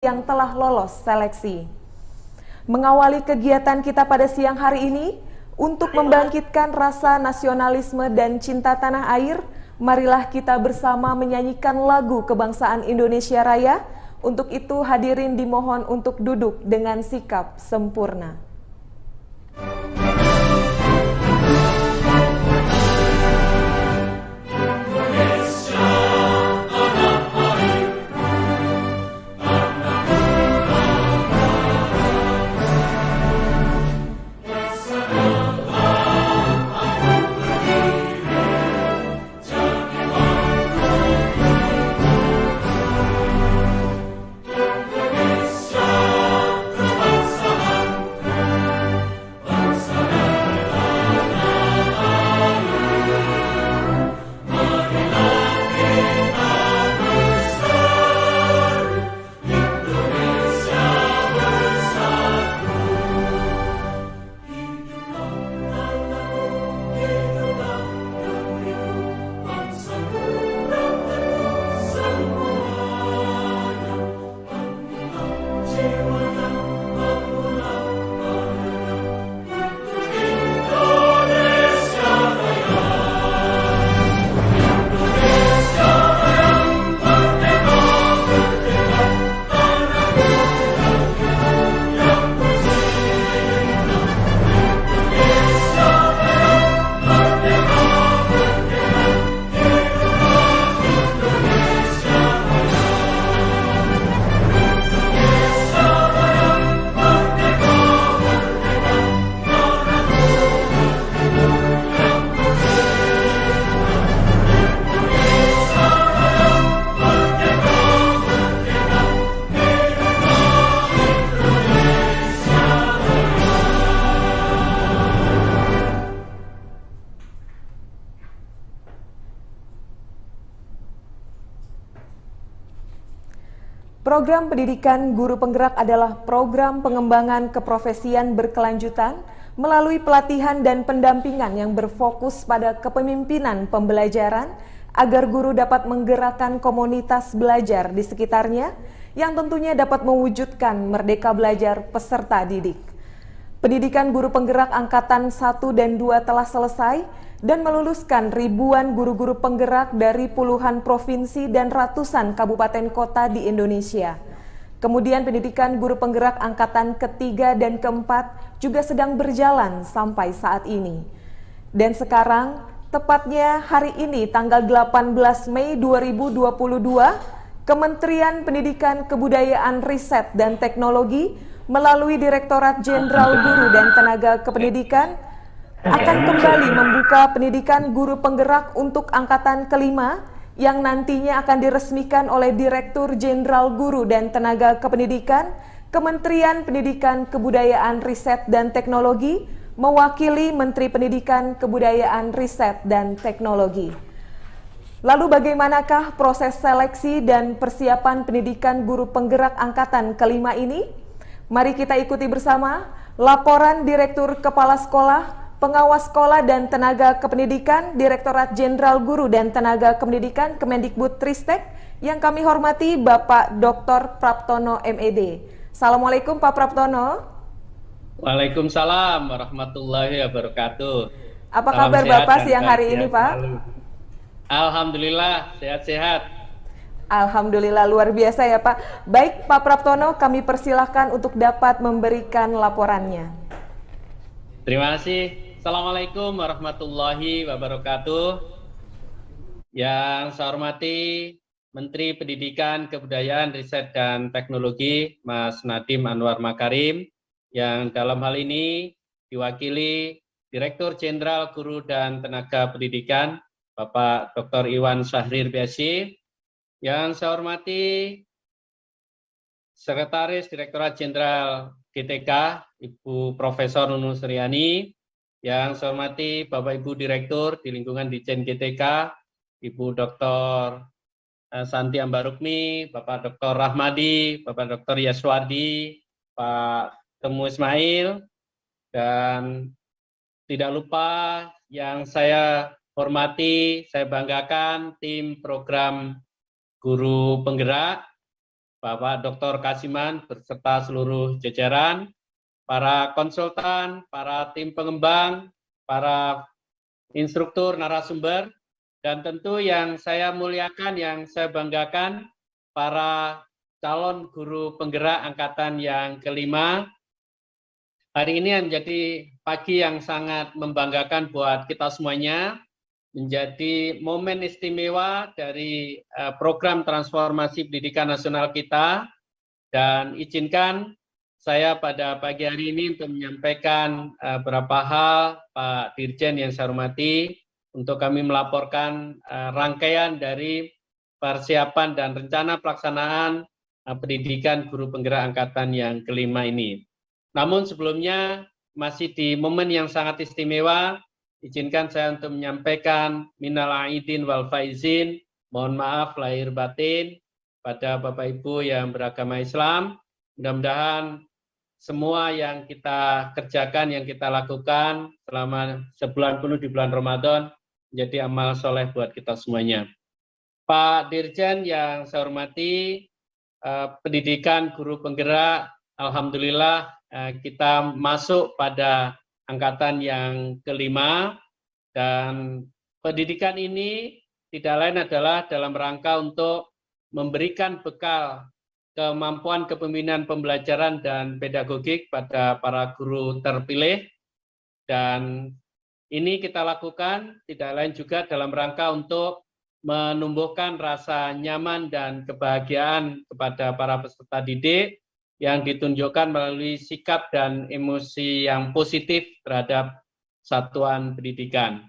yang telah lolos seleksi. Mengawali kegiatan kita pada siang hari ini, untuk membangkitkan rasa nasionalisme dan cinta tanah air, marilah kita bersama menyanyikan lagu kebangsaan Indonesia Raya. Untuk itu hadirin dimohon untuk duduk dengan sikap sempurna. Program pendidikan guru penggerak adalah program pengembangan keprofesian berkelanjutan melalui pelatihan dan pendampingan yang berfokus pada kepemimpinan pembelajaran agar guru dapat menggerakkan komunitas belajar di sekitarnya yang tentunya dapat mewujudkan merdeka belajar peserta didik. Pendidikan guru penggerak angkatan 1 dan 2 telah selesai dan meluluskan ribuan guru-guru penggerak dari puluhan provinsi dan ratusan kabupaten kota di Indonesia. Kemudian pendidikan guru penggerak angkatan ketiga dan keempat juga sedang berjalan sampai saat ini. Dan sekarang, tepatnya hari ini tanggal 18 Mei 2022, Kementerian Pendidikan Kebudayaan Riset dan Teknologi melalui Direktorat Jenderal Guru dan Tenaga Kependidikan akan kembali membuka pendidikan guru penggerak untuk angkatan kelima yang nantinya akan diresmikan oleh Direktur Jenderal Guru dan Tenaga Kependidikan, Kementerian Pendidikan Kebudayaan Riset dan Teknologi, mewakili Menteri Pendidikan Kebudayaan Riset dan Teknologi. Lalu bagaimanakah proses seleksi dan persiapan pendidikan guru penggerak angkatan kelima ini? Mari kita ikuti bersama laporan Direktur Kepala Sekolah, Pengawas Sekolah dan Tenaga Kependidikan, Direktorat Jenderal Guru dan Tenaga Kependidikan Kemendikbudristek yang kami hormati Bapak Dr. Praptono MED. Assalamualaikum Pak Praptono. Waalaikumsalam warahmatullahi wabarakatuh. Apa Salam kabar sehat Bapak dan siang hari bahagia ini Pak? selalu. Alhamdulillah sehat-sehat. Alhamdulillah luar biasa ya Pak. Baik Pak Praptono, kami persilahkan untuk dapat memberikan laporannya. Terima kasih. Assalamualaikum warahmatullahi wabarakatuh. Yang saya hormati Menteri Pendidikan, Kebudayaan, Riset dan Teknologi, Mas Nadiem Anwar Makarim, yang dalam hal ini diwakili Direktur Jenderal Guru dan Tenaga Pendidikan, Bapak Dr. Iwan Syahrir Biasi. Yang saya hormati Sekretaris Direktorat Jenderal GTK, Ibu Profesor Nunung Suryani. Yang saya hormati Bapak Ibu Direktur di lingkungan Ditjen GTK, Ibu Dr. Santi Ambarukmi, Bapak Dr. Rahmadi, Bapak Dr. Yaswadi, Pak Temu Ismail, dan tidak lupa yang saya hormati, saya banggakan tim program guru penggerak Bapak Dr. Kasiman beserta seluruh jajaran, para konsultan, para tim pengembang, para instruktur, narasumber, dan tentu yang saya muliakan, yang saya banggakan, para calon guru penggerak angkatan yang kelima. Hari ini menjadi pagi yang sangat membanggakan buat kita semuanya, menjadi momen istimewa dari program transformasi pendidikan nasional kita, dan izinkan saya pada pagi hari ini untuk menyampaikan beberapa hal, Pak Dirjen yang saya hormati, untuk kami melaporkan rangkaian dari persiapan dan rencana pelaksanaan pendidikan guru penggerak angkatan yang kelima ini. Namun sebelumnya, masih di momen yang sangat istimewa, izinkan saya untuk menyampaikan minal aidin wal faizin, mohon maaf lahir batin pada Bapak Ibu yang beragama Islam. Mudah-mudahan semua yang kita kerjakan, yang kita lakukan selama sebulan penuh di bulan Ramadan menjadi amal soleh buat kita semuanya. Pak Dirjen yang saya hormati, pendidikan guru penggerak, alhamdulillah kita masuk pada angkatan yang kelima, dan pendidikan ini tidak lain adalah dalam rangka untuk memberikan bekal kemampuan kepemimpinan pembelajaran dan pedagogik pada para guru terpilih, dan ini kita lakukan tidak lain juga dalam rangka untuk menumbuhkan rasa nyaman dan kebahagiaan kepada para peserta didik yang ditunjukkan melalui sikap dan emosi yang positif terhadap satuan pendidikan.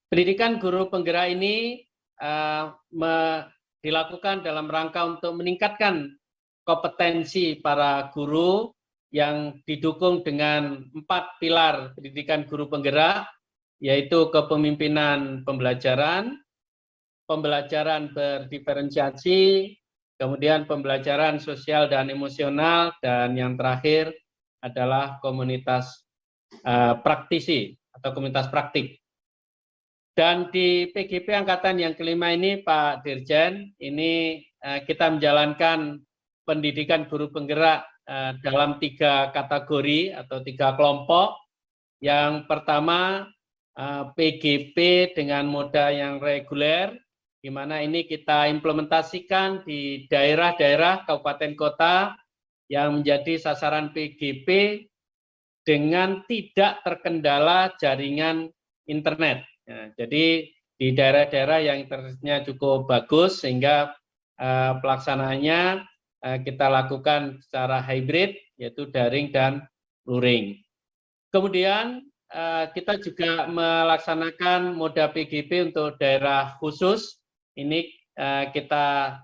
Pendidikan guru penggerak ini dilakukan dalam rangka untuk meningkatkan kompetensi para guru yang didukung dengan 4 pilar pendidikan guru penggerak, yaitu kepemimpinan pembelajaran, pembelajaran berdiferensiasi, kemudian pembelajaran sosial dan emosional, dan yang terakhir adalah komunitas praktisi atau komunitas praktik. Dan di PGP angkatan yang kelima ini, Pak Dirjen, ini kita menjalankan pendidikan guru penggerak dalam 3 kategori atau 3 kelompok. Yang pertama, PGP dengan moda yang reguler, di mana ini kita implementasikan di daerah-daerah kabupaten kota yang menjadi sasaran PGP dengan tidak terkendala jaringan internet. Ya, jadi di daerah-daerah yang internetnya cukup bagus sehingga pelaksanaannya kita lakukan secara hybrid, yaitu daring dan luring. Kemudian kita juga melaksanakan moda PGP untuk daerah khusus. Ini kita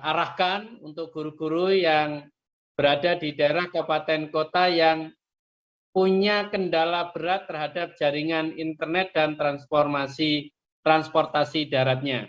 arahkan untuk guru-guru yang berada di daerah kabupaten kota yang punya kendala berat terhadap jaringan internet dan transportasi daratnya.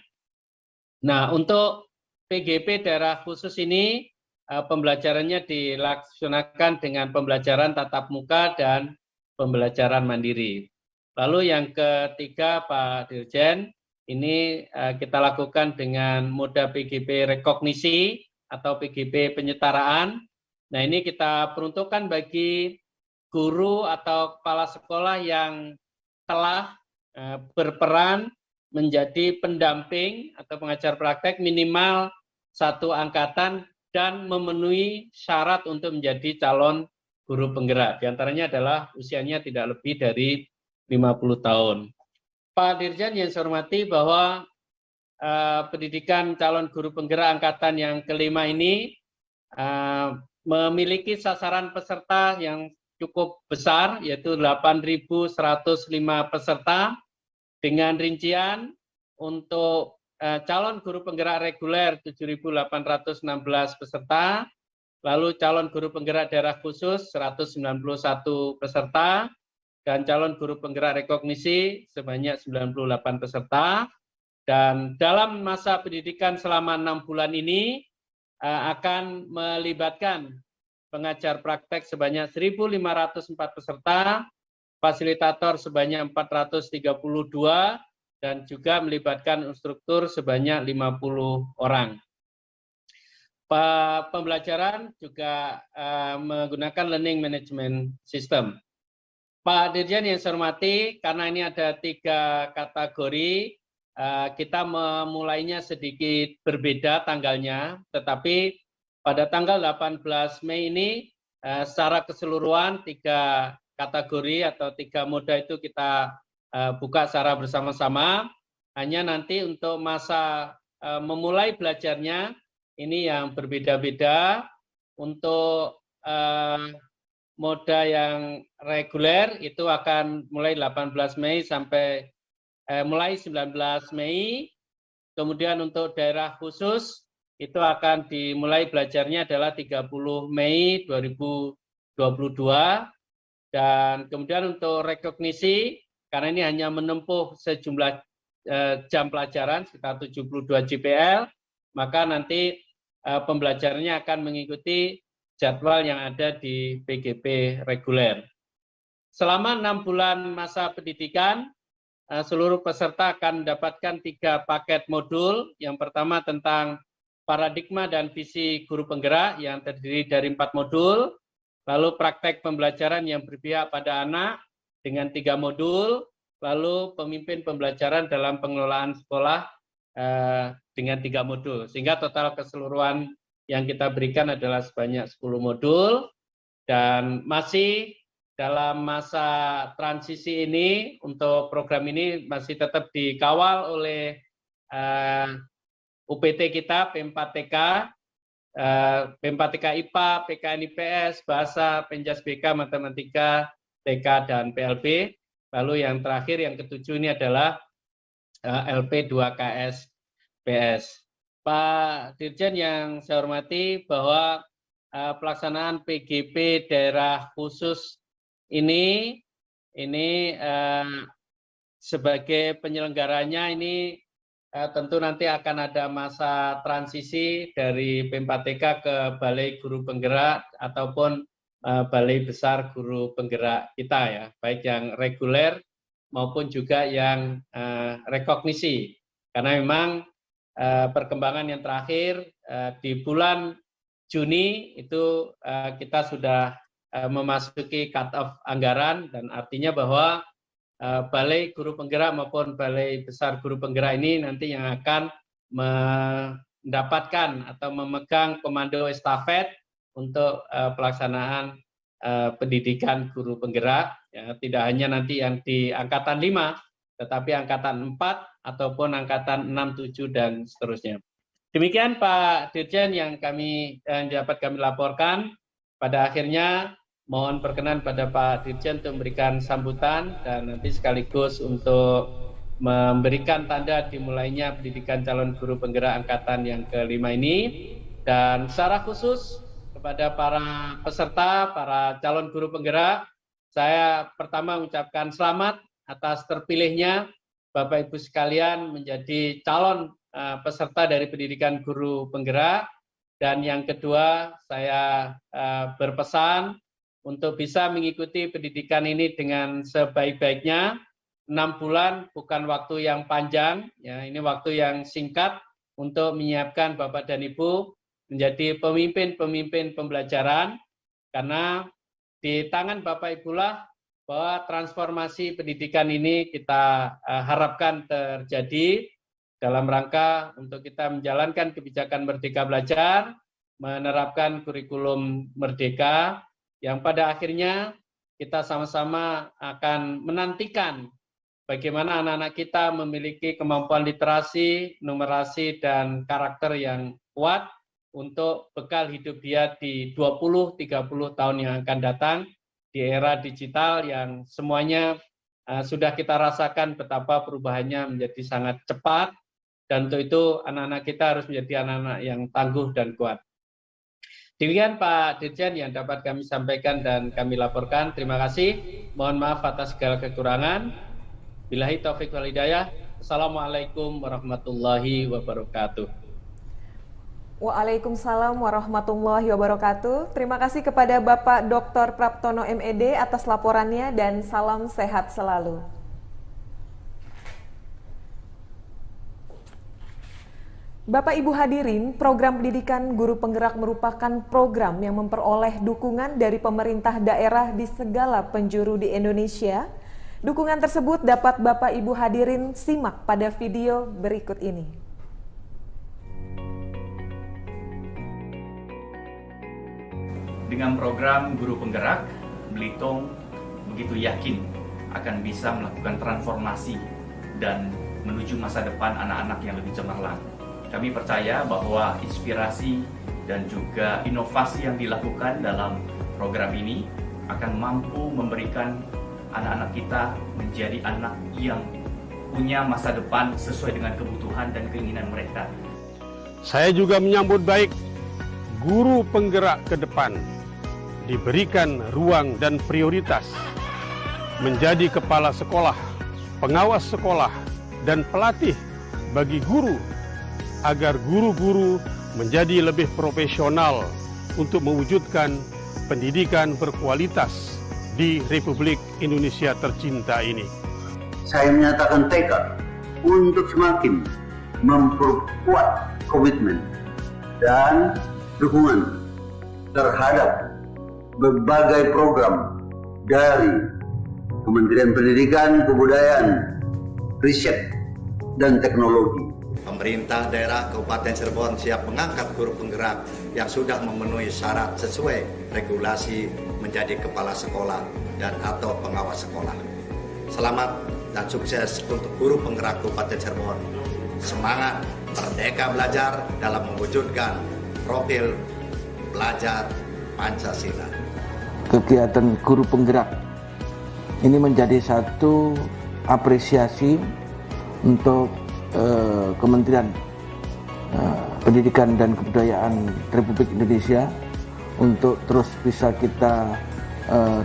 Nah, untuk PGP daerah khusus ini pembelajarannya dilaksanakan dengan pembelajaran tatap muka dan pembelajaran mandiri. Lalu yang ketiga, Pak Dirjen, ini kita lakukan dengan moda PGP rekognisi atau PGP penyetaraan. Nah, ini kita peruntukkan bagi guru atau kepala sekolah yang telah berperan menjadi pendamping atau pengajar praktek minimal 1 angkatan dan memenuhi syarat untuk menjadi calon guru penggerak. Di antaranya adalah usianya tidak lebih dari 50 tahun. Pak Dirjen yang saya hormati, bahwa pendidikan calon guru penggerak angkatan yang kelima ini memiliki sasaran peserta yang cukup besar, yaitu 8.105 peserta, dengan rincian untuk calon guru penggerak reguler 7.816 peserta, lalu calon guru penggerak daerah khusus 191 peserta, dan calon guru penggerak rekognisi sebanyak 98 peserta. Dan dalam masa pendidikan selama 6 bulan ini akan melibatkan pengajar praktek sebanyak 1.504 peserta, fasilitator sebanyak 432, dan juga melibatkan instruktur sebanyak 50 orang. Pembelajaran juga menggunakan learning management system. Pak Dirjen yang saya hormati, karena ini ada 3 kategori, kita memulainya sedikit berbeda tanggalnya, tetapi pada tanggal 18 Mei ini secara keseluruhan 3 kategori atau 3 moda itu kita buka secara bersama-sama. Hanya nanti untuk masa memulai belajarnya ini yang berbeda-beda. Untuk moda yang reguler itu akan mulai 18 Mei sampai mulai 19 Mei. Kemudian untuk daerah khusus itu akan dimulai belajarnya adalah 30 Mei 2022. Dan kemudian untuk rekognisi, karena ini hanya menempuh sejumlah jam pelajaran, sekitar 72 JPL, maka nanti pembelajarannya akan mengikuti jadwal yang ada di PGP reguler. Selama 6 bulan masa pendidikan, seluruh peserta akan mendapatkan 3 paket modul. Yang pertama tentang paradigma dan visi guru penggerak yang terdiri dari 4 modul. Lalu praktek pembelajaran yang berpihak pada anak dengan 3 modul. Lalu pemimpin pembelajaran dalam pengelolaan sekolah dengan 3 modul, sehingga total keseluruhan yang kita berikan adalah sebanyak 10 modul, dan masih dalam masa transisi ini untuk program ini masih tetap dikawal oleh UPT kita, P4TK, P4TK IPA, PKN IPS, Bahasa, Penjas BK, Matematika, TK, dan PLB. Lalu yang terakhir, yang ketujuh ini adalah LP2KS PS. Pak Dirjen yang saya hormati, bahwa pelaksanaan PGP daerah khusus ini sebagai penyelenggaranya ini tentu nanti akan ada masa transisi dari P4TK ke Balai Guru Penggerak ataupun Balai Besar Guru Penggerak kita, ya, baik yang reguler maupun juga yang rekognisi. Karena memang perkembangan yang terakhir di bulan Juni itu kita sudah memasuki cut-off anggaran, dan artinya bahwa Balai Guru Penggerak maupun Balai Besar Guru Penggerak ini nanti yang akan mendapatkan atau memegang komando estafet untuk pelaksanaan pendidikan guru penggerak, ya, tidak hanya nanti yang di angkatan 5, tetapi angkatan 4 ataupun angkatan 6, 7 dan seterusnya. Demikian Pak Dirjen yang dapat kami laporkan. Pada akhirnya mohon perkenan pada Pak Dirjen untuk memberikan sambutan dan nanti sekaligus untuk memberikan tanda dimulainya pendidikan calon guru penggerak angkatan yang ke-5 ini. Dan secara khusus kepada para peserta, para calon guru penggerak, saya pertama mengucapkan selamat atas terpilihnya Bapak Ibu sekalian menjadi calon peserta dari pendidikan guru penggerak. Dan yang kedua, saya berpesan untuk bisa mengikuti pendidikan ini dengan sebaik-baiknya. 6 bulan bukan waktu yang panjang, ya, ini waktu yang singkat untuk menyiapkan Bapak dan Ibu menjadi pemimpin-pemimpin pembelajaran, karena di tangan Bapak Ibulah bahwa transformasi pendidikan ini kita harapkan terjadi dalam rangka untuk kita menjalankan kebijakan Merdeka Belajar, menerapkan kurikulum Merdeka, yang pada akhirnya kita sama-sama akan menantikan bagaimana anak-anak kita memiliki kemampuan literasi, numerasi, dan karakter yang kuat untuk bekal hidup dia di 20-30 tahun yang akan datang di era digital yang semuanya sudah kita rasakan betapa perubahannya menjadi sangat cepat, dan untuk itu anak-anak kita harus menjadi anak-anak yang tangguh dan kuat. Demikian Pak Dirjen yang dapat kami sampaikan dan kami laporkan. Terima kasih. Mohon maaf atas segala kekurangan. Billahi taufiq wal hidayah. Assalamualaikum warahmatullahi wabarakatuh. Waalaikumsalam warahmatullahi wabarakatuh. Terima kasih kepada Bapak Dr. Praptono MED atas laporannya dan salam sehat selalu. Bapak Ibu hadirin, program pendidikan guru penggerak merupakan program yang memperoleh dukungan dari pemerintah daerah di segala penjuru di Indonesia. Dukungan tersebut dapat Bapak Ibu hadirin simak pada video berikut ini. Dengan program Guru Penggerak, Belitung begitu yakin akan bisa melakukan transformasi dan menuju masa depan anak-anak yang lebih cemerlang. Kami percaya bahwa inspirasi dan juga inovasi yang dilakukan dalam program ini akan mampu memberikan anak-anak kita menjadi anak yang punya masa depan sesuai dengan kebutuhan dan keinginan mereka. Saya juga menyambut baik guru penggerak ke depan diberikan ruang dan prioritas menjadi kepala sekolah, pengawas sekolah, dan pelatih bagi guru agar guru-guru menjadi lebih profesional untuk mewujudkan pendidikan berkualitas di Republik Indonesia tercinta ini. Saya menyatakan tekad untuk semakin memperkuat komitmen dan dukungan terhadap berbagai program dari Kementerian Pendidikan, Kebudayaan, Riset, dan Teknologi. Pemerintah daerah Kabupaten Cirebon siap mengangkat guru penggerak yang sudah memenuhi syarat sesuai regulasi menjadi kepala sekolah dan atau pengawas sekolah. Selamat dan sukses untuk guru penggerak Kabupaten Cirebon. Semangat merdeka belajar dalam mewujudkan profil belajar Pancasila. Kegiatan guru penggerak ini menjadi satu apresiasi untuk Kementerian Pendidikan dan Kebudayaan Republik Indonesia untuk terus bisa kita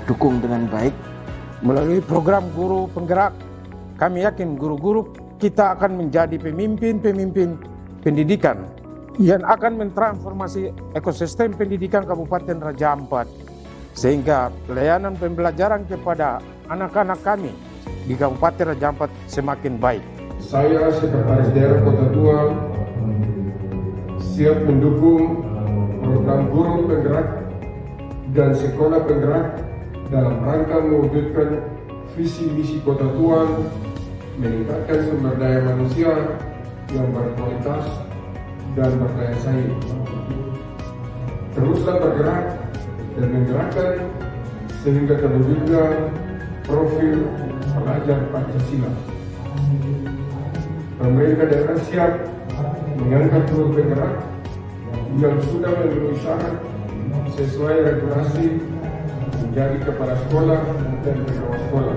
dukung dengan baik. Melalui program guru penggerak, kami yakin guru-guru kita akan menjadi pemimpin-pemimpin pendidikan yang akan mentransformasi ekosistem pendidikan Kabupaten Raja Ampat, sehingga pelayanan pembelajaran kepada anak-anak kami di Kabupaten Raja Ampat semakin baik. Saya Sekretaris Daerah Kota Tua siap mendukung program guru penggerak dan sekolah penggerak dalam rangka mewujudkan visi misi Kota Tua, meningkatkan sumber daya manusia yang berkualitas dan berdaya saing. Teruslah bergerak dan menggerakkan sehingga terwujudnya profil pelajar Pancasila. Pemerintah daerah siap mengangkat guru penggerak yang sudah memenuhi syarat sesuai regulasi menjadi kepala sekolah dan pengawas sekolah.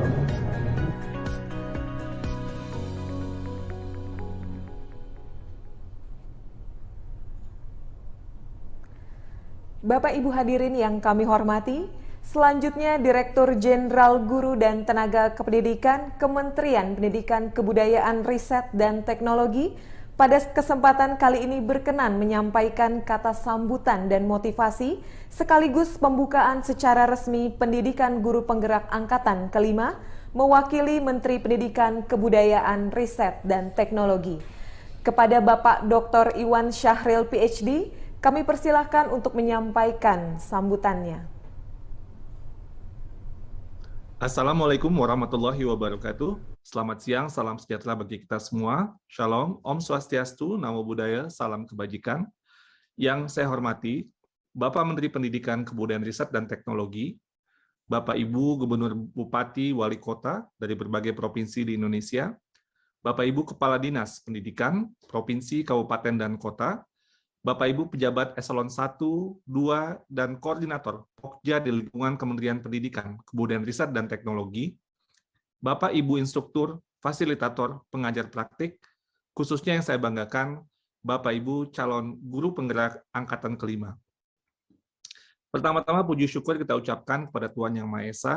Bapak Ibu hadirin yang kami hormati, selanjutnya Direktur Jenderal Guru dan Tenaga Kependidikan Kementerian Pendidikan, Kebudayaan, Riset, dan Teknologi pada kesempatan kali ini berkenan menyampaikan kata sambutan dan motivasi sekaligus pembukaan secara resmi Pendidikan Guru Penggerak Angkatan ke-5 mewakili Menteri Pendidikan, Kebudayaan, Riset, dan Teknologi. Kepada Bapak Dr. Iwan Syahril PhD, kami persilahkan untuk menyampaikan sambutannya. Assalamualaikum warahmatullahi wabarakatuh. Selamat siang, salam sejahtera bagi kita semua. Shalom, Om Swastiastu, Namo Buddhaya, salam kebajikan. Yang saya hormati, Bapak Menteri Pendidikan, Kebudayaan, Riset, dan Teknologi, Bapak Ibu Gubernur Bupati, Wali Kota dari berbagai provinsi di Indonesia, Bapak Ibu Kepala Dinas Pendidikan, Provinsi, Kabupaten, dan Kota, Bapak Ibu pejabat eselon 1, 2, dan koordinator Pokja di lingkungan Kementerian Pendidikan, Kebudayaan, Riset, dan Teknologi, Bapak Ibu instruktur, fasilitator, pengajar praktik, khususnya yang saya banggakan, Bapak Ibu calon guru penggerak angkatan ke-5. Pertama-tama puji syukur kita ucapkan kepada Tuhan Yang Maha Esa,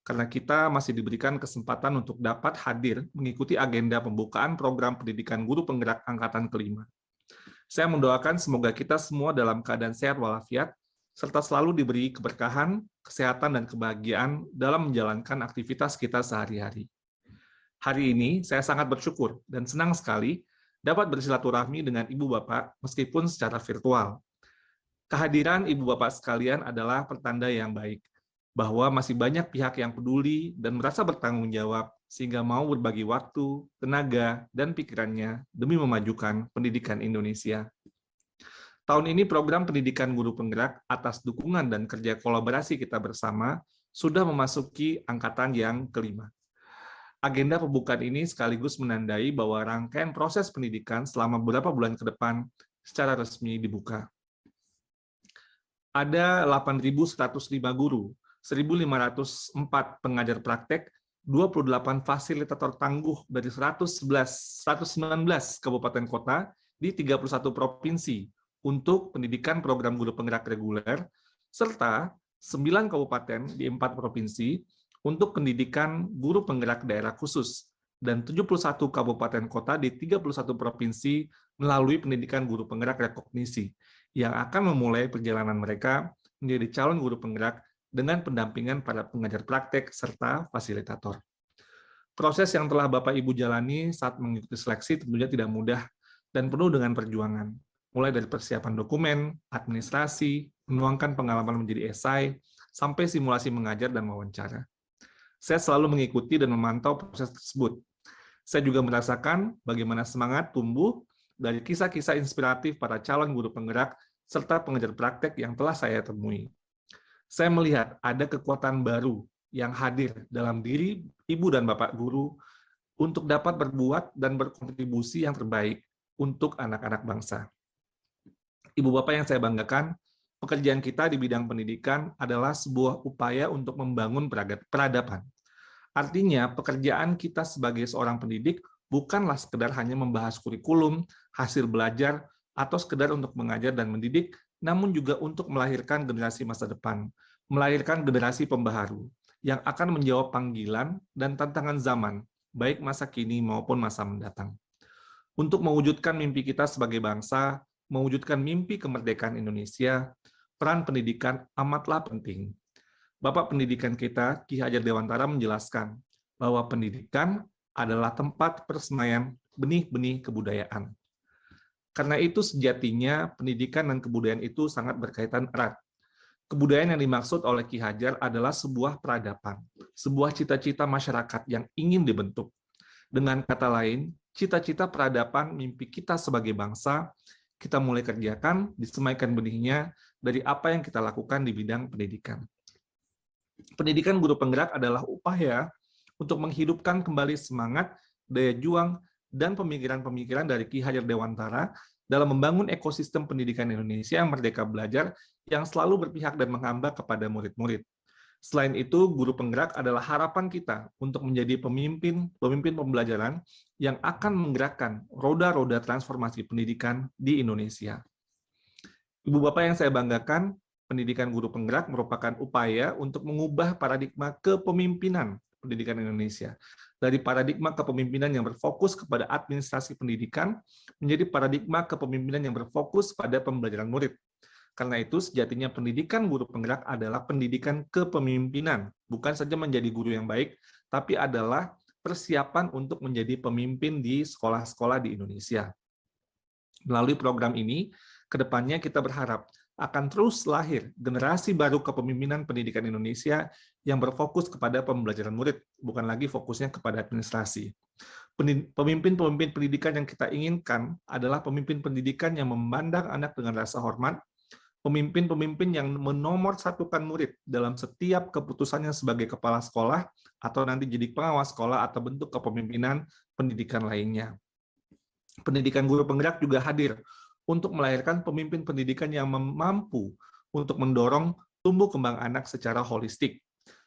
karena kita masih diberikan kesempatan untuk dapat hadir mengikuti agenda pembukaan program pendidikan guru penggerak angkatan ke-5. Saya mendoakan semoga kita semua dalam keadaan sehat walafiat, serta selalu diberi keberkahan, kesehatan, dan kebahagiaan dalam menjalankan aktivitas kita sehari-hari. Hari ini, saya sangat bersyukur dan senang sekali dapat bersilaturahmi dengan ibu bapak meskipun secara virtual. Kehadiran ibu bapak sekalian adalah pertanda yang baik, bahwa masih banyak pihak yang peduli dan merasa bertanggung jawab sehingga mau berbagi waktu, tenaga, dan pikirannya demi memajukan pendidikan Indonesia. Tahun ini program pendidikan guru penggerak atas dukungan dan kerja kolaborasi kita bersama sudah memasuki angkatan yang kelima. Agenda pembukaan ini sekaligus menandai bahwa rangkaian proses pendidikan selama beberapa bulan ke depan secara resmi dibuka. Ada 8.105 guru, 1.504 pengajar praktek, 28 fasilitator tangguh dari 119 kabupaten kota di 31 provinsi untuk pendidikan program guru penggerak reguler, serta 9 kabupaten di 4 provinsi untuk pendidikan guru penggerak daerah khusus, dan 71 kabupaten kota di 31 provinsi melalui pendidikan guru penggerak rekognisi, yang akan memulai perjalanan mereka menjadi calon guru penggerak dengan pendampingan para pengajar praktek serta fasilitator. Proses yang telah Bapak Ibu jalani saat mengikuti seleksi tentunya tidak mudah dan penuh dengan perjuangan, mulai dari persiapan dokumen, administrasi, menuangkan pengalaman menjadi esai, sampai simulasi mengajar dan wawancara. Saya selalu mengikuti dan memantau proses tersebut. Saya juga merasakan bagaimana semangat tumbuh dari kisah-kisah inspiratif para calon guru penggerak serta pengajar praktek yang telah saya temui. Saya melihat ada kekuatan baru yang hadir dalam diri ibu dan bapak guru untuk dapat berbuat dan berkontribusi yang terbaik untuk anak-anak bangsa. Ibu bapak yang saya banggakan, pekerjaan kita di bidang pendidikan adalah sebuah upaya untuk membangun peradaban. Artinya, pekerjaan kita sebagai seorang pendidik bukanlah sekedar hanya membahas kurikulum, hasil belajar, atau sekedar untuk mengajar dan mendidik, namun juga untuk melahirkan generasi masa depan, melahirkan generasi pembaharu, yang akan menjawab panggilan dan tantangan zaman, baik masa kini maupun masa mendatang. Untuk mewujudkan mimpi kita sebagai bangsa, mewujudkan mimpi kemerdekaan Indonesia, peran pendidikan amatlah penting. Bapak pendidikan kita, Ki Hajar Dewantara, menjelaskan bahwa pendidikan adalah tempat persemaian benih-benih kebudayaan. Karena itu sejatinya pendidikan dan kebudayaan itu sangat berkaitan erat. Kebudayaan yang dimaksud oleh Ki Hajar adalah sebuah peradaban, sebuah cita-cita masyarakat yang ingin dibentuk. Dengan kata lain, cita-cita peradaban mimpi kita sebagai bangsa, kita mulai kerjakan, disemaikan benihnya dari apa yang kita lakukan di bidang pendidikan. Pendidikan guru penggerak adalah upaya untuk menghidupkan kembali semangat, daya juang, dan pemikiran-pemikiran dari Ki Hajar Dewantara dalam membangun ekosistem pendidikan Indonesia yang merdeka belajar, yang selalu berpihak dan menghamba kepada murid-murid. Selain itu, guru penggerak adalah harapan kita untuk menjadi pemimpin pembelajaran yang akan menggerakkan roda-roda transformasi pendidikan di Indonesia. Ibu Bapak yang saya banggakan, pendidikan guru penggerak merupakan upaya untuk mengubah paradigma kepemimpinan pendidikan Indonesia. Dari paradigma kepemimpinan yang berfokus kepada administrasi pendidikan, menjadi paradigma kepemimpinan yang berfokus pada pembelajaran murid. Karena itu, sejatinya pendidikan guru penggerak adalah pendidikan kepemimpinan, bukan saja menjadi guru yang baik, tapi adalah persiapan untuk menjadi pemimpin di sekolah-sekolah di Indonesia. Melalui program ini, kedepannya kita berharap akan terus lahir generasi baru kepemimpinan pendidikan Indonesia yang berfokus kepada pembelajaran murid, bukan lagi fokusnya kepada administrasi. Pemimpin-pemimpin pendidikan yang kita inginkan adalah pemimpin pendidikan yang memandang anak dengan rasa hormat, pemimpin-pemimpin yang menomorsatukan murid dalam setiap keputusannya sebagai kepala sekolah, atau nanti jadi pengawas sekolah atau bentuk kepemimpinan pendidikan lainnya. Pendidikan guru penggerak juga hadir untuk melahirkan pemimpin pendidikan yang mampu untuk mendorong tumbuh kembang anak secara holistik.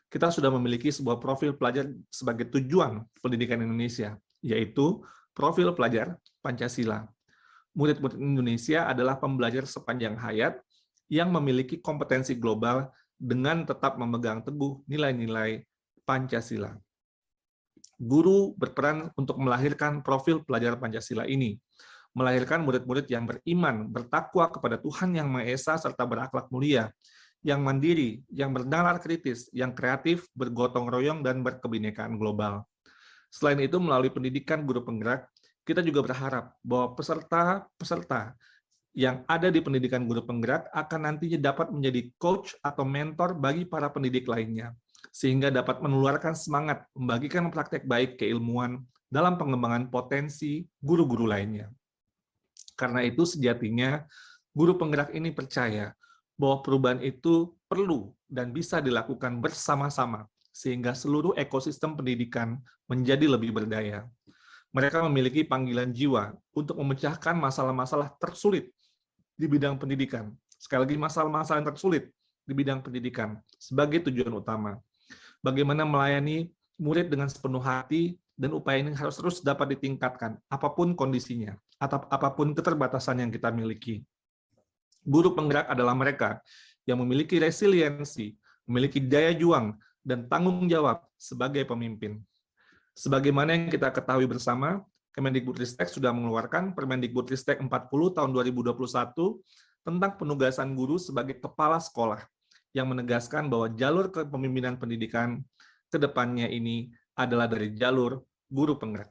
Kita sudah memiliki sebuah profil pelajar sebagai tujuan pendidikan Indonesia, yaitu profil pelajar Pancasila. Murid-murid Indonesia adalah pembelajar sepanjang hayat yang memiliki kompetensi global dengan tetap memegang teguh nilai-nilai Pancasila. Guru berperan untuk melahirkan profil pelajar Pancasila ini, melahirkan murid-murid yang beriman, bertakwa kepada Tuhan Yang Maha Esa, serta berakhlak mulia, yang mandiri, yang bernalar kritis, yang kreatif, bergotong royong, dan berkebinekaan global. Selain itu, melalui pendidikan guru penggerak, kita juga berharap bahwa peserta-peserta yang ada di pendidikan guru penggerak akan nantinya dapat menjadi coach atau mentor bagi para pendidik lainnya, sehingga dapat menularkan semangat membagikan praktek baik keilmuan dalam pengembangan potensi guru-guru lainnya. Karena itu sejatinya guru penggerak ini percaya bahwa perubahan itu perlu dan bisa dilakukan bersama-sama sehingga seluruh ekosistem pendidikan menjadi lebih berdaya. Mereka memiliki panggilan jiwa untuk memecahkan masalah-masalah tersulit di bidang pendidikan. Sekali lagi, masalah-masalah yang tersulit di bidang pendidikan sebagai tujuan utama. Bagaimana melayani murid dengan sepenuh hati, dan upaya ini harus terus dapat ditingkatkan, apapun kondisinya, atau apapun keterbatasan yang kita miliki. Guru penggerak adalah mereka yang memiliki resiliensi, memiliki daya juang, dan tanggung jawab sebagai pemimpin. Sebagaimana yang kita ketahui bersama, Kemendikbudristek sudah mengeluarkan Permendikbudristek 40 tahun 2021 tentang penugasan guru sebagai kepala sekolah, yang menegaskan bahwa jalur kepemimpinan pendidikan ke depannya ini adalah dari jalur guru penggerak.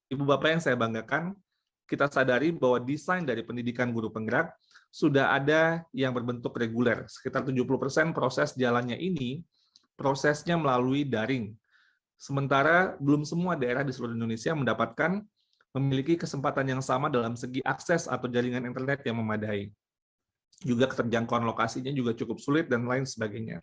Ibu Bapak yang saya banggakan, kita sadari bahwa desain dari pendidikan guru penggerak sudah ada yang berbentuk reguler. Sekitar 70% proses jalannya ini, prosesnya melalui daring. Sementara belum semua daerah di seluruh Indonesia mendapatkan memiliki kesempatan yang sama dalam segi akses atau jaringan internet yang memadai. Juga keterjangkauan lokasinya juga cukup sulit dan lain sebagainya.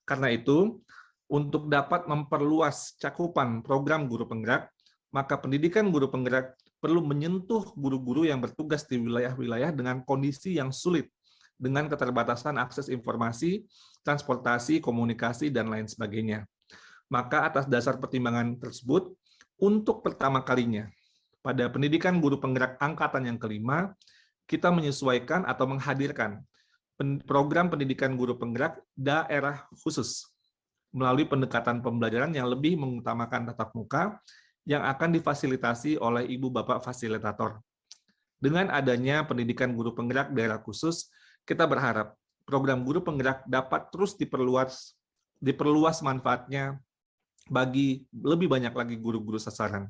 Karena itu, untuk dapat memperluas cakupan program guru penggerak, maka pendidikan guru penggerak perlu menyentuh guru-guru yang bertugas di wilayah-wilayah dengan kondisi yang sulit, dengan keterbatasan akses informasi, transportasi, komunikasi, dan lain sebagainya. Maka atas dasar pertimbangan tersebut, untuk pertama kalinya, pada pendidikan guru penggerak angkatan yang kelima, kita menyesuaikan atau menghadirkan program pendidikan guru penggerak daerah khusus, melalui pendekatan pembelajaran yang lebih mengutamakan tatap muka yang akan difasilitasi oleh Ibu Bapak Fasilitator. Dengan adanya pendidikan guru penggerak daerah khusus, kita berharap program guru penggerak dapat terus diperluas manfaatnya bagi lebih banyak lagi guru-guru sasaran.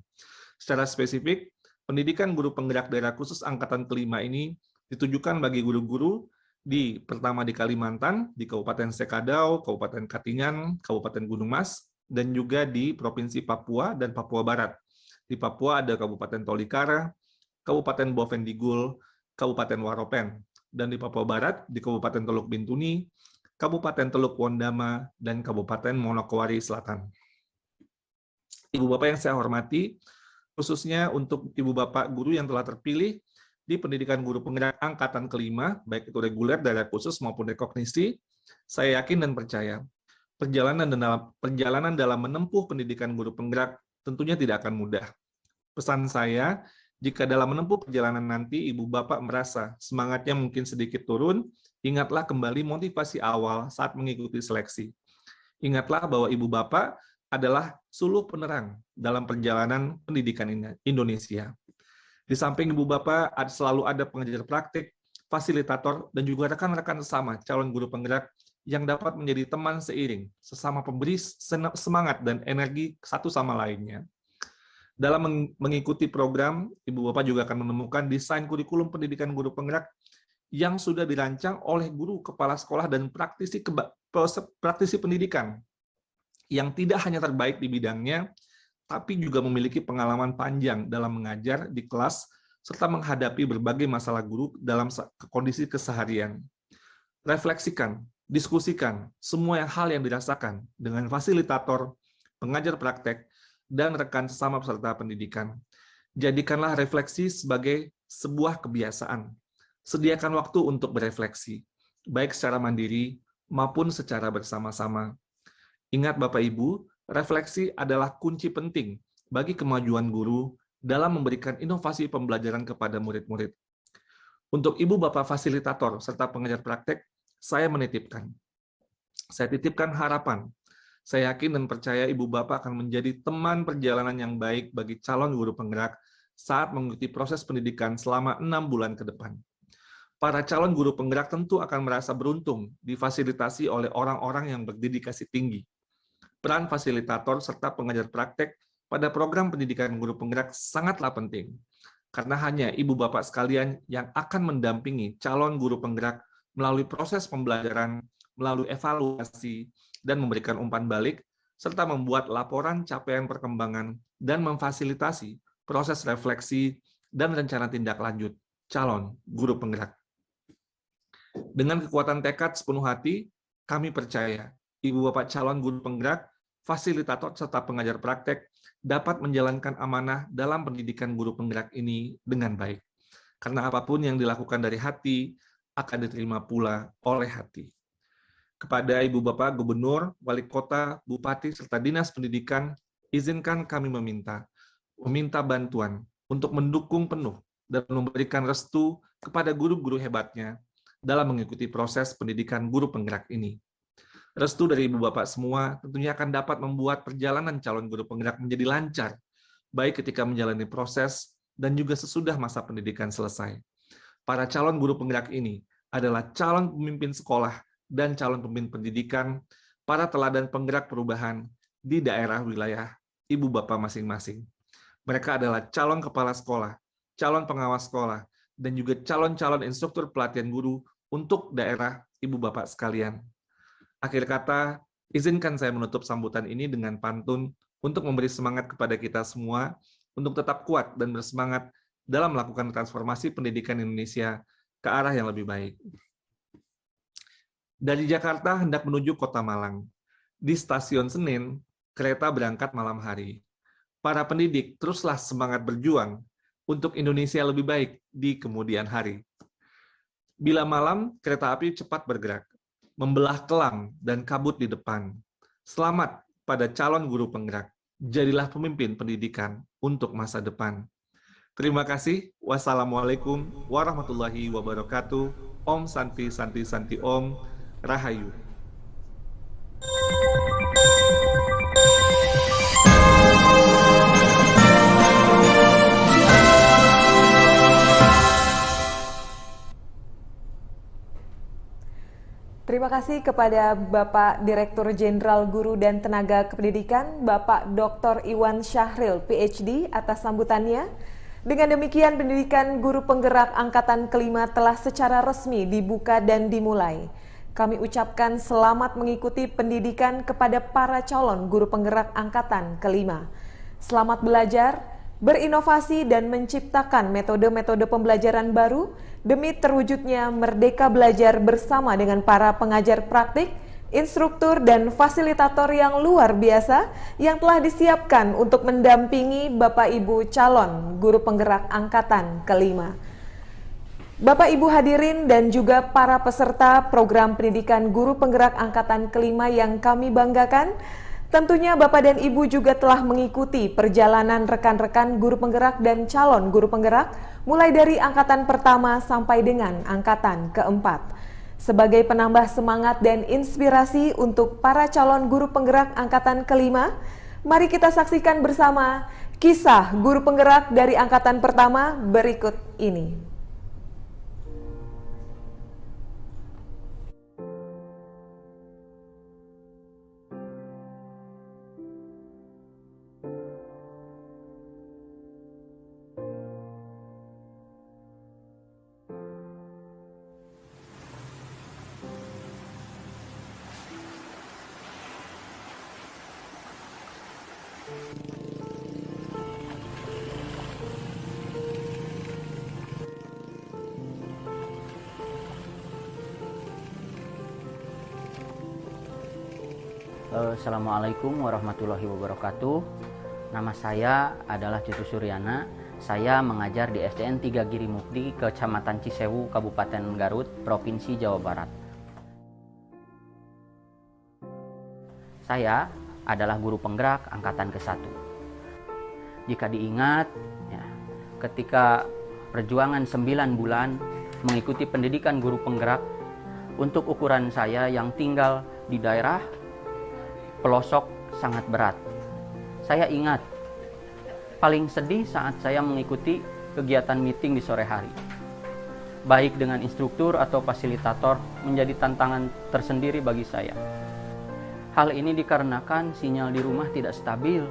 Secara spesifik, pendidikan guru penggerak daerah khusus angkatan kelima ini ditujukan bagi guru-guru pertama di Kalimantan, di Kabupaten Sekadau, Kabupaten Katingan, Kabupaten Gunung Mas, dan juga di Provinsi Papua dan Papua Barat. Di Papua ada Kabupaten Tolikara, Kabupaten Bovendigul, Kabupaten Waropen, dan di Papua Barat di Kabupaten Teluk Bintuni, Kabupaten Teluk Wondama, dan Kabupaten Manokwari Selatan. Ibu Bapak yang saya hormati, khususnya untuk Ibu Bapak guru yang telah terpilih di pendidikan guru penggerak angkatan kelima, baik itu reguler, daerah khusus, maupun rekognisi, saya yakin dan percaya, perjalanan dalam menempuh pendidikan guru penggerak tentunya tidak akan mudah. Pesan saya, jika dalam menempuh perjalanan nanti Ibu Bapak merasa semangatnya mungkin sedikit turun, ingatlah kembali motivasi awal saat mengikuti seleksi. Ingatlah bahwa Ibu Bapak adalah suluh penerang dalam perjalanan pendidikan Indonesia. Di samping Ibu Bapak, selalu ada pengajar praktik, fasilitator, dan juga rekan-rekan sesama calon guru penggerak yang dapat menjadi teman seiring, sesama pemberi semangat dan energi satu sama lainnya. Dalam mengikuti program, Ibu Bapak juga akan menemukan desain kurikulum pendidikan guru penggerak yang sudah dirancang oleh guru, kepala sekolah, dan praktisi pendidikan yang tidak hanya terbaik di bidangnya, tapi juga memiliki pengalaman panjang dalam mengajar di kelas, serta menghadapi berbagai masalah guru dalam kondisi keseharian. Refleksikan, diskusikan semua hal yang dirasakan dengan fasilitator, pengajar praktek, dan rekan sesama peserta pendidikan. Jadikanlah refleksi sebagai sebuah kebiasaan. Sediakan waktu untuk berefleksi, baik secara mandiri maupun secara bersama-sama. Ingat Bapak Ibu, refleksi adalah kunci penting bagi kemajuan guru dalam memberikan inovasi pembelajaran kepada murid-murid. Untuk Ibu Bapak Fasilitator serta pengajar praktek, saya menitipkan. Saya titipkan harapan. Saya yakin dan percaya Ibu Bapak akan menjadi teman perjalanan yang baik bagi calon guru penggerak saat mengikuti proses pendidikan selama 6 bulan ke depan. Para calon guru penggerak tentu akan merasa beruntung difasilitasi oleh orang-orang yang berdedikasi tinggi. Peran fasilitator serta pengajar praktek pada program pendidikan guru penggerak sangatlah penting, karena hanya ibu bapak sekalian yang akan mendampingi calon guru penggerak melalui proses pembelajaran, melalui evaluasi, dan memberikan umpan balik, serta membuat laporan capaian perkembangan dan memfasilitasi proses refleksi dan rencana tindak lanjut calon guru penggerak. Dengan kekuatan tekad sepenuh hati, kami percaya ibu bapak calon guru penggerak, fasilitator serta pengajar praktek dapat menjalankan amanah dalam pendidikan guru penggerak ini dengan baik. Karena apapun yang dilakukan dari hati akan diterima pula oleh hati. Kepada Ibu Bapak Gubernur, Wali Kota, Bupati, serta Dinas Pendidikan, izinkan kami meminta bantuan untuk mendukung penuh dan memberikan restu kepada guru-guru hebatnya dalam mengikuti proses pendidikan guru penggerak ini. Restu dari Ibu Bapak semua tentunya akan dapat membuat perjalanan calon guru penggerak menjadi lancar, baik ketika menjalani proses dan juga sesudah masa pendidikan selesai. Para calon guru penggerak ini adalah calon pemimpin sekolah dan calon pemimpin pendidikan, para teladan penggerak perubahan di daerah wilayah Ibu Bapak masing-masing. Mereka adalah calon kepala sekolah, calon pengawas sekolah, dan juga calon-calon instruktur pelatihan guru untuk daerah Ibu Bapak sekalian. Akhir kata, izinkan saya menutup sambutan ini dengan pantun untuk memberi semangat kepada kita semua untuk tetap kuat dan bersemangat dalam melakukan transformasi pendidikan Indonesia ke arah yang lebih baik. Dari Jakarta hendak menuju Kota Malang. Di stasiun Senen, kereta berangkat malam hari. Para pendidik teruslah semangat berjuang untuk Indonesia lebih baik di kemudian hari. Bila malam, kereta api cepat bergerak, membelah kelam dan kabut di depan. Selamat pada calon guru penggerak. Jadilah pemimpin pendidikan untuk masa depan. Terima kasih. Wassalamualaikum warahmatullahi wabarakatuh. Om Santi Santi Santi Om. Rahayu. Terima kasih kepada Bapak Direktur Jenderal Guru dan Tenaga Kependidikan, Bapak Dr. Iwan Syahril, PhD, atas sambutannya. Dengan demikian, pendidikan guru penggerak angkatan kelima telah secara resmi dibuka dan dimulai. Kami ucapkan selamat mengikuti pendidikan kepada para calon guru penggerak angkatan kelima. Selamat belajar, berinovasi, dan menciptakan metode-metode pembelajaran baru demi terwujudnya merdeka belajar bersama dengan para pengajar praktik, instruktur, dan fasilitator yang luar biasa yang telah disiapkan untuk mendampingi Bapak Ibu calon guru penggerak angkatan kelima. Bapak Ibu hadirin dan juga para peserta program pendidikan guru penggerak angkatan kelima yang kami banggakan, tentunya Bapak dan Ibu juga telah mengikuti perjalanan rekan-rekan guru penggerak dan calon guru penggerak mulai dari angkatan pertama sampai dengan angkatan keempat. Sebagai penambah semangat dan inspirasi untuk para calon guru penggerak angkatan kelima, mari kita saksikan bersama kisah guru penggerak dari angkatan pertama berikut ini. Assalamualaikum warahmatullahi wabarakatuh. Nama saya adalah Citu Suryana. Saya mengajar di SDN 3 Giri Mukti, Kecamatan Cisewu, Kabupaten Garut, Provinsi Jawa Barat. Saya adalah guru penggerak angkatan ke-1. Jika diingat, ketika perjuangan 9 bulan mengikuti pendidikan guru penggerak, untuk ukuran saya yang tinggal di daerah pelosok sangat berat. Saya ingat, paling sedih saat saya mengikuti kegiatan meeting di sore hari. Baik dengan instruktur atau fasilitator menjadi tantangan tersendiri bagi saya. Hal ini dikarenakan sinyal di rumah tidak stabil.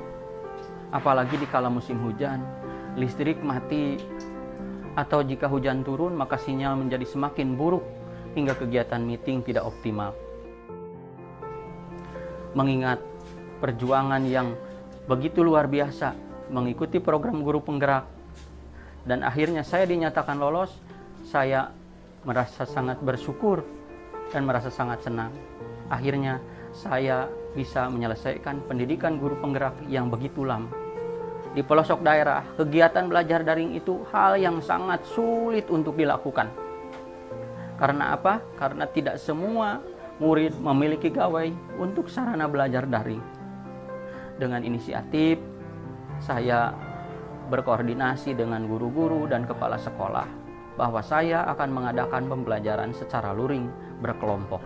apalagi di kala musim hujan, listrik mati, atau jika hujan turun maka sinyal menjadi semakin buruk hingga kegiatan meeting tidak optimal. Mengingat perjuangan yang begitu luar biasa mengikuti program guru penggerak dan akhirnya saya dinyatakan lolos, saya merasa sangat bersyukur dan merasa sangat senang. Akhirnya saya bisa menyelesaikan pendidikan guru penggerak yang begitu lama. Di pelosok daerah, kegiatan belajar daring itu hal yang sangat sulit untuk dilakukan. Karena apa? Karena tidak semua murid memiliki gawai untuk sarana belajar daring. Dengan inisiatif, saya berkoordinasi dengan guru-guru dan kepala sekolah bahwa saya akan mengadakan pembelajaran secara luring berkelompok.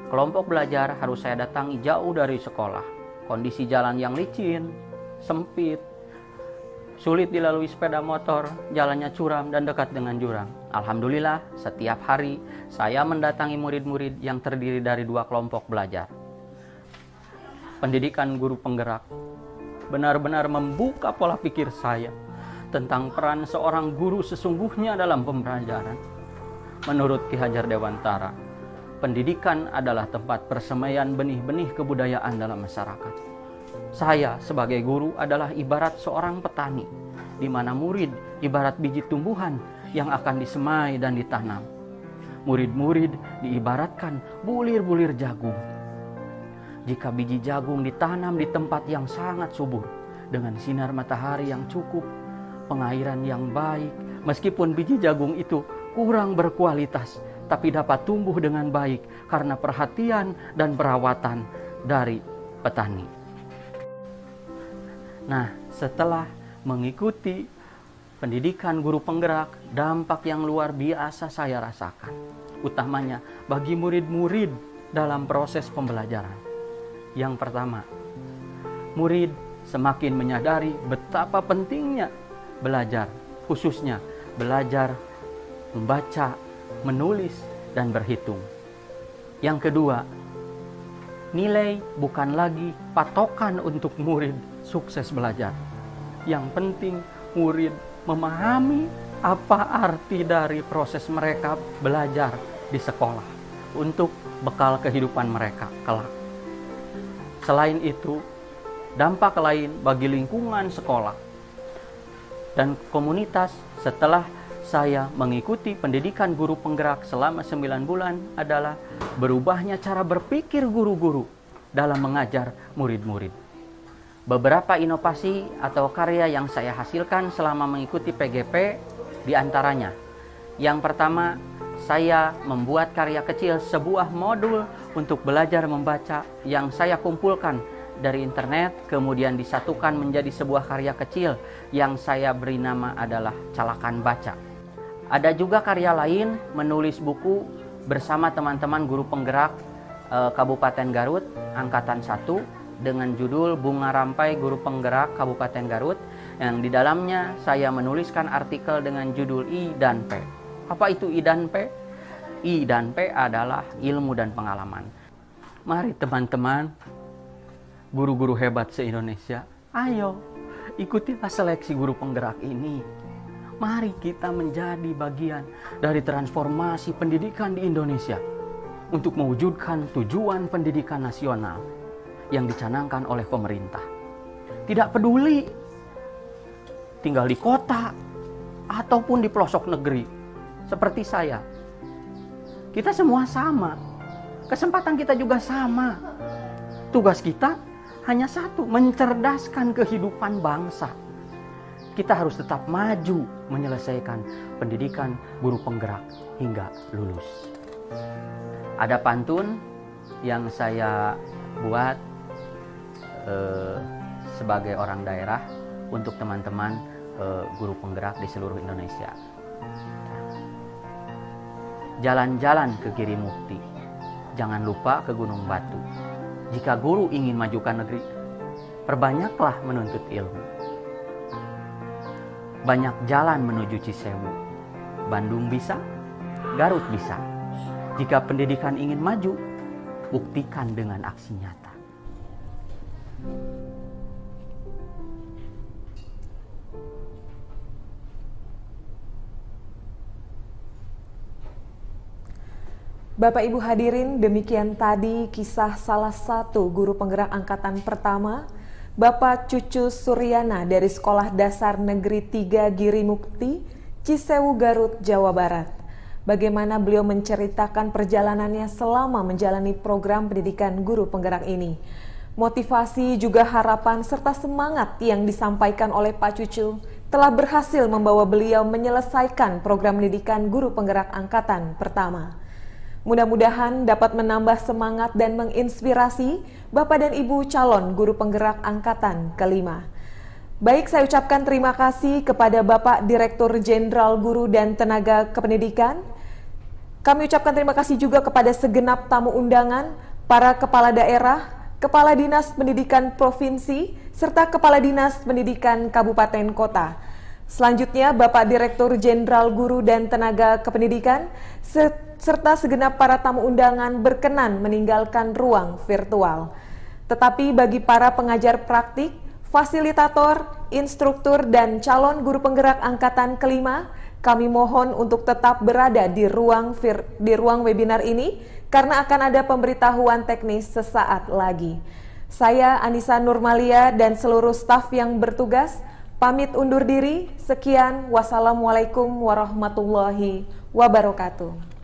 Kelompok belajar harus saya datangi jauh dari sekolah. Kondisi jalan yang licin, sempit, sulit dilalui sepeda motor, jalannya curam dan dekat dengan jurang. Alhamdulillah, setiap hari saya mendatangi murid-murid yang terdiri dari 2 kelompok belajar. Pendidikan guru penggerak benar-benar membuka pola pikir saya tentang peran seorang guru sesungguhnya dalam pembelajaran. Menurut Ki Hajar Dewantara, pendidikan adalah tempat persemaian benih-benih kebudayaan dalam masyarakat. Saya sebagai guru adalah ibarat seorang petani, di mana murid ibarat biji tumbuhan yang akan disemai dan ditanam. Murid-murid diibaratkan bulir-bulir jagung. Jika biji jagung ditanam di tempat yang sangat subur, dengan sinar matahari yang cukup, pengairan yang baik, meskipun biji jagung itu kurang berkualitas, tapi dapat tumbuh dengan baik karena perhatian dan perawatan dari petani. Nah, setelah mengikuti pendidikan guru penggerak, dampak yang luar biasa saya rasakan, utamanya bagi murid-murid dalam proses pembelajaran. Yang pertama, murid semakin menyadari betapa pentingnya belajar, khususnya belajar membaca, menulis, dan berhitung. Yang kedua, nilai bukan lagi patokan untuk murid sukses belajar. Yang penting murid memahami apa arti dari proses mereka belajar di sekolah untuk bekal kehidupan mereka kelak. Selain itu, dampak lain bagi lingkungan sekolah dan komunitas setelah saya mengikuti pendidikan guru penggerak selama 9 bulan adalah berubahnya cara berpikir guru-guru dalam mengajar murid-murid. Beberapa inovasi atau karya yang saya hasilkan selama mengikuti PGP diantaranya. Yang pertama, saya membuat karya kecil sebuah modul untuk belajar membaca yang saya kumpulkan dari internet, kemudian disatukan menjadi sebuah karya kecil yang saya beri nama adalah Calakan Baca. Ada juga karya lain, menulis buku bersama teman-teman guru penggerak Kabupaten Garut, Angkatan 1, dengan judul Bunga Rampai Guru Penggerak Kabupaten Garut, yang di dalamnya saya menuliskan artikel dengan judul I dan P. Apa itu I dan P? I dan P adalah ilmu dan pengalaman. Mari teman-teman, guru-guru hebat se-Indonesia, ayo ikutilah seleksi guru penggerak ini. Mari kita menjadi bagian dari transformasi pendidikan di Indonesia untuk mewujudkan tujuan pendidikan nasional yang dicanangkan oleh pemerintah. Tidak peduli tinggal di kota ataupun di pelosok negeri seperti saya. Kita semua sama. Kesempatan kita juga sama. Tugas kita hanya satu, mencerdaskan kehidupan bangsa. Kita harus tetap maju menyelesaikan pendidikan guru penggerak hingga lulus. Ada pantun yang saya buat sebagai orang daerah untuk teman-teman guru penggerak di seluruh Indonesia. Jalan-jalan ke Giri Mukti, jangan lupa ke Gunung Batu. Jika guru ingin majukan negeri, perbanyaklah menuntut ilmu. Banyak jalan menuju Cisewu. Bandung bisa, Garut bisa. Jika pendidikan ingin maju, buktikan dengan aksi nyata. Bapak Ibu hadirin, demikian tadi kisah salah satu guru penggerak angkatan pertama, Bapak Cucu Suryana dari Sekolah Dasar Negeri 3 Girimukti, Cisewu, Garut, Jawa Barat. Bagaimana beliau menceritakan perjalanannya selama menjalani program pendidikan guru penggerak ini. Motivasi juga harapan serta semangat yang disampaikan oleh Pak Cucu telah berhasil membawa beliau menyelesaikan program pendidikan guru penggerak angkatan pertama. Mudah-mudahan dapat menambah semangat dan menginspirasi Bapak dan Ibu calon guru penggerak angkatan kelima. Baik, saya ucapkan terima kasih kepada Bapak Direktur Jenderal Guru dan Tenaga Kependidikan. Kami ucapkan terima kasih juga kepada segenap tamu undangan, para kepala daerah, kepala dinas pendidikan provinsi, serta kepala dinas pendidikan kabupaten kota. Selanjutnya, Bapak Direktur Jenderal Guru dan Tenaga Kependidikan, serta segenap para tamu undangan berkenan meninggalkan ruang virtual. Tetapi bagi para pengajar praktik, fasilitator, instruktur, dan calon guru penggerak angkatan kelima, kami mohon untuk tetap berada di ruang webinar ini karena akan ada pemberitahuan teknis sesaat lagi. Saya Anissa Nurmalia dan seluruh staf yang bertugas pamit undur diri. Sekian, wassalamualaikum warahmatullahi wabarakatuh.